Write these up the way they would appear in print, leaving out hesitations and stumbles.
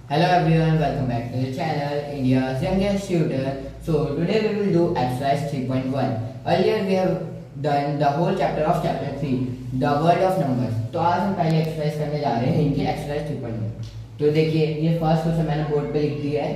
Hello everyone, welcome back to the channel India's youngest tutor. So today we will do exercise 3.1. Earlier we have done the whole chapter of chapter 3, the world of numbers. तो आज हम पहले exercise करने जा रहे हैं इनकी exercise 3.1. तो देखिए ये फर्स्ट क्वेश्चन मैंने बोर्ड पे लिख दिया है.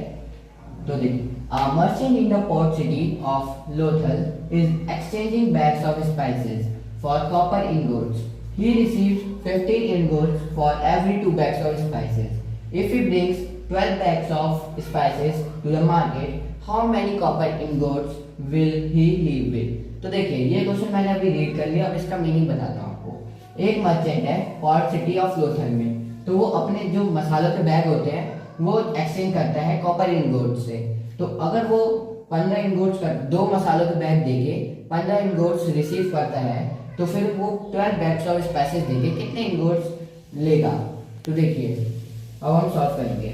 तो देखिए a merchant in the port city of Lothal is exchanging bags of spices for copper ingots. He receives 15 ingots for every 2 bags of spices. If he brings 12 bags of spices to the market, how many copper ingots will he leave with? तो देखिए ये question मैंने अभी read कर लिया. अब इसका meaning बताता हूँ आपको. एक मर्चेंट है पोर्ट सिटी ऑफ लोथल में, तो वो अपने जो मसालों के बैग होते हैं वो एक्सचेंज करता है कॉपर इनगोट्स से. तो अगर वो 15 इनगोट्स का 2 मसालों के बैग देके 15 इनगोट्स रिसीव करता है, तो फिर वो 12 बैग्स ऑफ स्पाइसेस देके कितने इनगोट्स लेगा. तो देखिए अब हम सॉल्व करेंगे.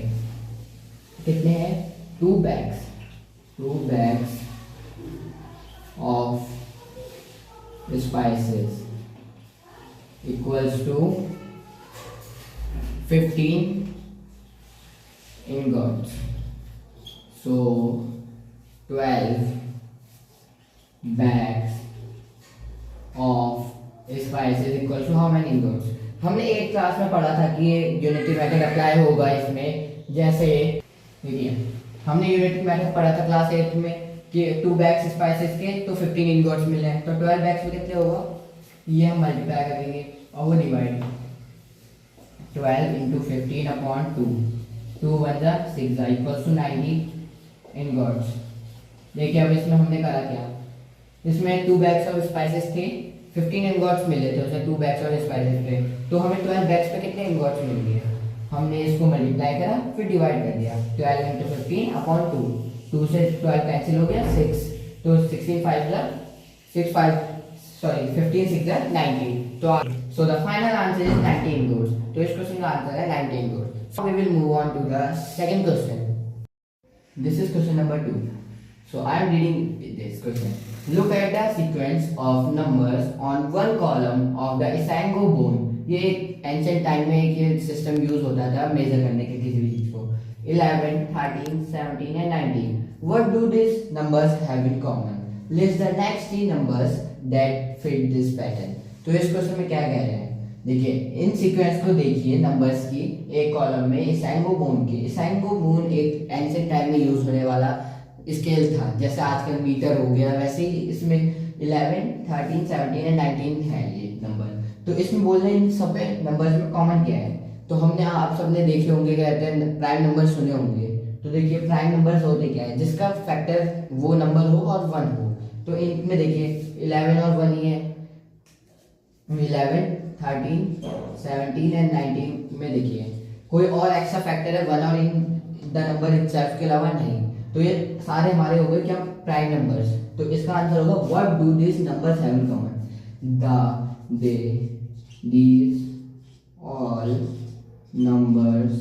कितने हैं 2 bags of spices equals to 15 ingots. So 12 bags of spices equals to how many ingots? हमने एक क्लास में पढ़ा था कि ये यूनिटी मेथड अप्लाई होगा इसमें. जैसे देखिए हमने यूनिटी मेथड पढ़ा था क्लास 8 में कि 2 बैग्स स्पाइसेस के तो 15 इंगोट्स मिले हैं. तो 12 बैग्स में कितने होगा, ये हम मल्टीप्लाई करेंगे और वो डिवाइड 12 इंटू 15 अपॉन 2. 2 1 जा 6 जा इक्वल्स टू 90 इंगोट्स. देखिए अब इसमें हमने करा क्या, इसमें 2 बैग्स ऑफ स्पाइसेस थे, 15 इंगोट्स मिले थे उसे 2 बैग्स ऑफ स्पाइसेस पे. तो हमें 12 बैग्स पे कितने इंगोट्स मिल गए, हमने इसको मल्टीप्लाई करा फिर डिवाइड कर दिया. 12 इंटू 15 अपॉन 2. 2 से 12 कैंसिल हो गया 6. तो 16 5 जा 6 5 सॉरी 15 6 जा 90. तो so the final answer is 90 ingots. तो इस क्वेश्चन का आंसर है 90 ingots. So we will move on to the second question. This is question number 2. So I am reading this question. Look at the sequence of numbers on one column of the Isango bone. ये एक ancient time में एक ये system use होता था major करने के किसी भी चीज को. 11 13 17 and 19. What do these numbers have in common? List the next 3 numbers that fit this pattern. तो इस क्वेश्चन में क्या कह रहे हैं, देखिए इन सीक्वेंस को देखिए नंबर्स की. एक कॉलम में इसांगो बोन के, इसांगो बोन एक एंशिएंट टाइम में यूज होने वाला स्केल था. जैसे आजकल मीटर हो गया वैसे ही इसमें 11 13 17 एंड 19 है ये नंबर. तो इसमें बोल रहे हैं इन सब नंबर्स में कॉमन क्या है. तो हमने आप सबने देखे होंगे कहते हैं प्राइम नंबर सुने होंगे. तो देखिए प्राइम नंबर्स होते क्या है, जिसका फैक्टर वो नंबर हो और 1 हो. तो इनमें देखिए 11 और 1 ही है. 11 13 17 एंड 19 में देखिए कोई और एक्स्ट्रा फैक्टर है 1 और इन द नंबर इटसेल्फ के अलावा नहीं. तो ये सारे हमारे हो गए क्या प्राइम नंबर्स. तो इसका आंसर होगा what do this numbers have in common. These all numbers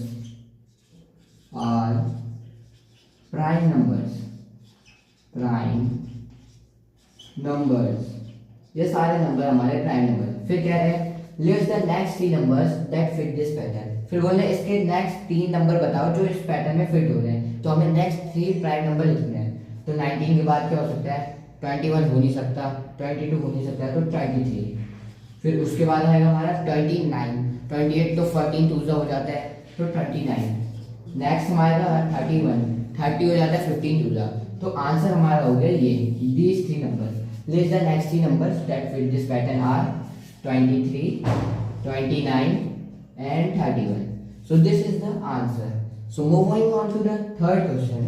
are prime numbers. ये सारे नंबर हमारे प्राइम नंबर. फिर कह रहे हैं list the next 3 numbers that fit this pattern. फिर बोल रहे हैं इसके नेक्स्ट 3 नंबर बताओ जो इस पैटर्न में फिट हो रहे हैं. तो हमें नेक्स्ट 3 प्राइम नंबर लिखने हैं. तो 19 के बाद क्या हो सकता है, 21 हो नहीं सकता, 22 हो नहीं सकता, तो 23. फिर उसके बाद आएगा हमारा 29, 28 तो 14 2 हो जाता है तो 29. नेक्स्ट हमारा 31, 30 हो जाता है 15 2. तो आंसर हमारा हो गया ये these 3 numbers. List the next 3 numbers that fit this pattern are 23, 29 and 31. So this is the answer. So moving on to the third question.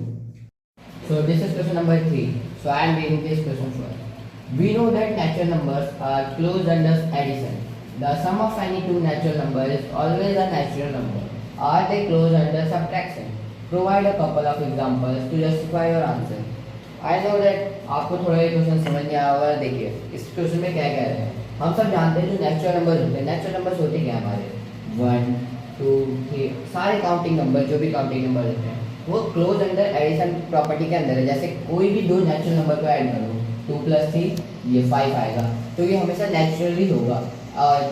So this is question number 3. So I am reading this question first. We know that natural numbers are closed under addition. The sum of any 2 natural numbers is always a natural number. Are they closed under subtraction? Provide a couple of examples to justify your answer. I know that आपको थोड़ा ये question समझ नहीं आया होगा. देखिए इस question में क्या कह रहे हैं, हम सब जानते हैं जो नेचुरल नंबर्स होते हैं, नेचुरल नंबर्स होते क्या हमारे 1 2 3 सारे काउंटिंग नंबर जो भी काउंटिंग नंबर होते हैं वो क्लोज अंडर एडिशन प्रॉपर्टी के अंदर है. जैसे कोई भी 2 नेचुरल नंबर को ऐड करो 2 + 3 ये 5 आएगा, तो ये हमेशा नेचुरली होगा.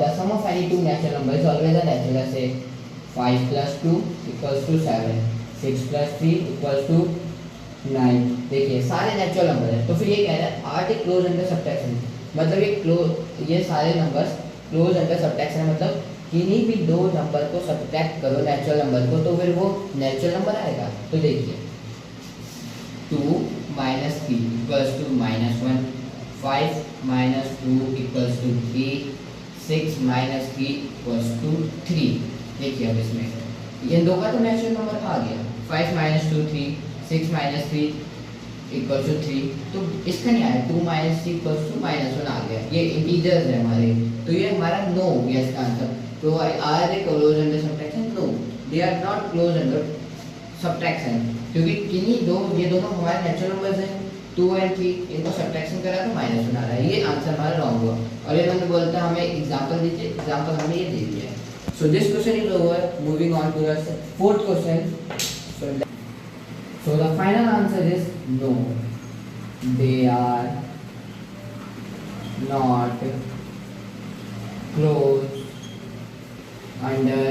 The sum of any 2 natural number is always a natural. जैसे 5 plus 2 equals to 7, 6 plus 3 equals to 9। देखिए सारे नेचुरल नंबर हैं, तो फिर ये कह रहा है R T close under subtraction, मतलब ये सारे नंबर्स क्लोज अंडर सब्ट्रैक्शन है, मतलब किन्हीं भी दो नंबर को सब्ट्रैक्ट करो नेचुरल नंबर को तो फिर वो नेचुरल नंबर आएगा। तो देखिए 2 minus 3 equals to -1, 5 minus 2 equals to 3, 6 minus 3 equals to 3। देखिए अब इसमें ये दो का तो नेचुरल नंबर आ गया, 5 minus 2 3, 6 minus 3 equals to 3, तो इसका नहीं आया, 2 minus 3 equals to -1 आ गया। ये इंटीजर्स है हमारे, तो ये हमारा नो हो गया इसका आंसर। तो are they close under subtraction? No, they are not close under subtraction, क्योंकि किन्हीं दो, ये दोनों हमारे नेचुरल नंबर्स हैं 2 और 3, इनको सब्ट्रैक्शन करा तो -1 आ रहा है, ये आंसर हमारा रॉन्ग हुआ। और ये मैंने बोलता हमें एग्जांपल दीजिए, एग्जांपल हमने ये दे दिया है। So this question is over, moving on to the fourth question. So the final answer is no, they are not closed under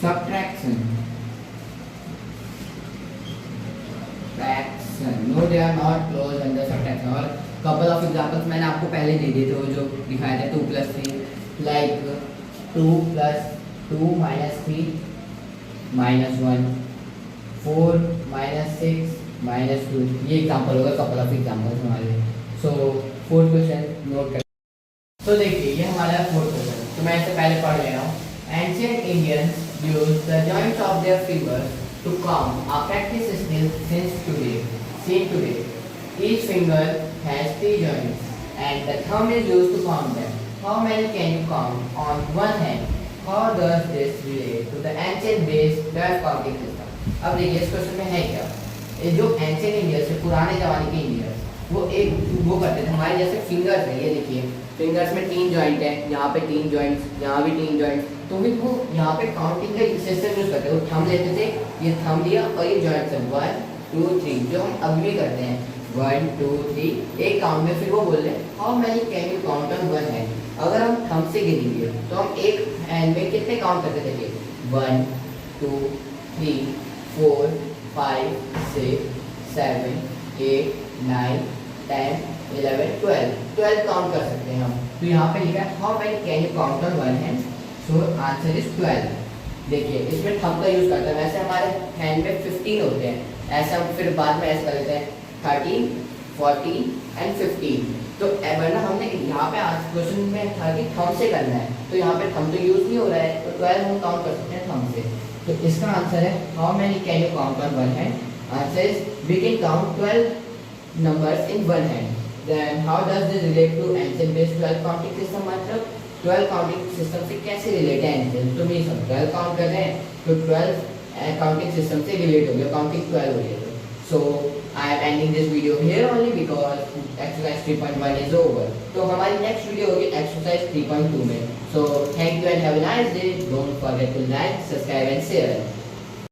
subtraction. No, they are not closed under subtraction। और couple of examples मैंने आपको पहले दे दिए थे, वो जो दिखाए थे 2 plus 3, like 2 plus 2 minus 3 -1, 4 minus 6 minus 2, ये एग्जाम्पल होगा, कपल ऑफ एग्जाम्पल्स हमारे। सो फोर्थ क्वेश्चन नोट कर। तो देखिए ये हमारा फोर्थ क्वेश्चन, तो मैं इससे पहले पढ़ ले रहा हूँ। Ancient Indians use the joints of their fingers to count, a practice still seen today। Each finger has 3 joints and the thumb is used to count them। How many can you count on one hand? How does this relate to the ancient based 12 counting system? अब देखिए इस question में है क्या, ये जो ancient Indians है, पुराने जमाने के इंडियंस, वो करते थे हमारे जैसे फिंगर्स है, ये देखिए फिंगर्स में 3 जॉइंट है, यहाँ पे 3 जॉइंट्स, यहाँ भी 3 जॉइंट, तो भी वो यहाँ पे काउंटिंग का सिस्टम यूज करते हैं। वो थंब लेते थे, ये थंब लिया और ये जॉइंट्स है 1 2 3, जो हम अभी भी करते हैं 1 2 3 एक काउंट में। फिर वो बोल रहे हैं how many can you count on one hand. अगर हम थंब से गिनेंगे तो हम एक हैंड में कितने काउंट करते थे? 1 2 3 4 5 6 7 8 9 10 11 12 काउंट कर सकते हैं हम। तो यहाँ पे लिखा है how many can you count on one hand, so answer is 12। देखिए इसमें थंब का यूज करते हैं, वैसे हमारे हैंड में 15 होते हैं, ऐसा हम फिर बाद में ऐसा कर लेते हैं 13 14 एंड 15। तो वरना हमने यहाँ पे आज क्वेश्चन में था कि थंब से करना है, तो यहाँ पे थंब तो यूज नहीं हो रहा है, तो 12 हम काउंट कर सकते हैं थंब से। तो इसका आंसर है how many can you count on one hand, answer is we can count 12 numbers in one hand। Then how does this relate to ancient based 12 counting system? मतलब 12 काउंटिंग सिस्टम से कैसे relate है ancient? तो ये सब 12 count कर रहे हैं, तो 12 काउंटिंग सिस्टम से रिलेट हो गया, काउंटिंग 12 हो गया। So I am ending this video here only because exercise 3.1 is over. तो हमारी नेक्स्ट वीडियो होगी एक्सरसाइज 3.2 में। So thank you and have a nice day. Don't forget to like, subscribe and share.